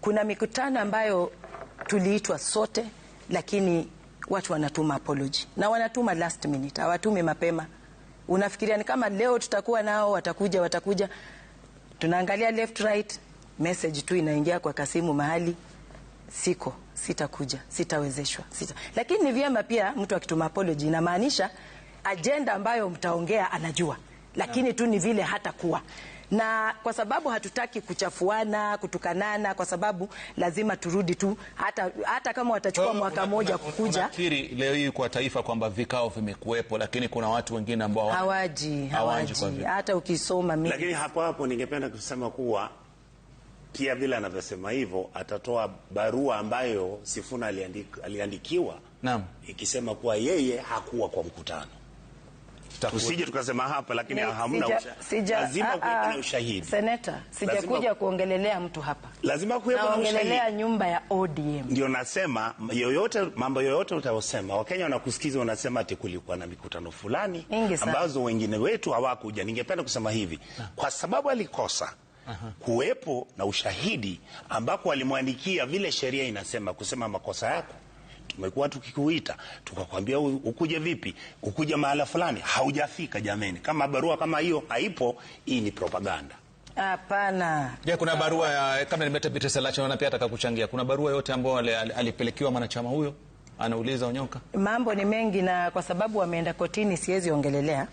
Kuna mikutano ambayo tuliitwa sote, lakini watu wanatuma apology na wanatuma last minute, hawatumi mapema. Unafikiria ni kama leo tutakuwa nao, watakuja, tunaangalia left right, message tu inaingia kwa Kasimu mahali, sitakuja, sitawezeshwa. Lakini ni vyema pia mtu akituma apology inamaanisha agenda ambayo mtaongea anajua, lakini tu ni vile hatakuwa. Na kwa sababu hatutaki kuchafuana, kutukanana, kwa sababu lazima turudi tu, hata kama watachukua mwaka moja kukuja. Nafikiri leo hii kwa taifa kwamba vikao vimekuwepo, lakini kuna watu wengine ambao hawaji. Hata ukisoma mimi. Lakini hapo ningependa kusema kuwa pia vile anavyosema hivyo, atatoa barua ambayo Sifuna aliandikiwa, naam, ikisema kuwa yeye hakuwa kwa mkutano. Usije tukasema hapa lakini hamna lazima kuwe na ushahidi. Seneta, sijakuja kuongelelea mtu hapa. Lazima kuwe na ushahidi. Naongelelea nyumba ya ODM. Ndio nasema mambo yoyote utayosema, Wakenya wanakusikiza, unasema ati kulikuwa na mikutano fulani ambazo wengine wetu hawakuja. Ningependa kusema hivi, kwa sababu alikosa kuwepo na ushahidi ambako walimwandikia vile sheria inasema, kusema makosa yako, tumekuwa tukikuita tukakwambia ukuje vipi, ukuje mahala fulani, haujafika. Jameni, kama barua kama hiyo haipo, hii ni propaganda. Hapana. Je, kuna barua ya kama nimeta Peter Salacho na pia atakakuchangia, kuna barua yote ambayo alipelekewa mwanachama huyo? Anauliza Onyoka. Mambo ni mengi na kwa sababu wameenda kotini siwezi ongelelea.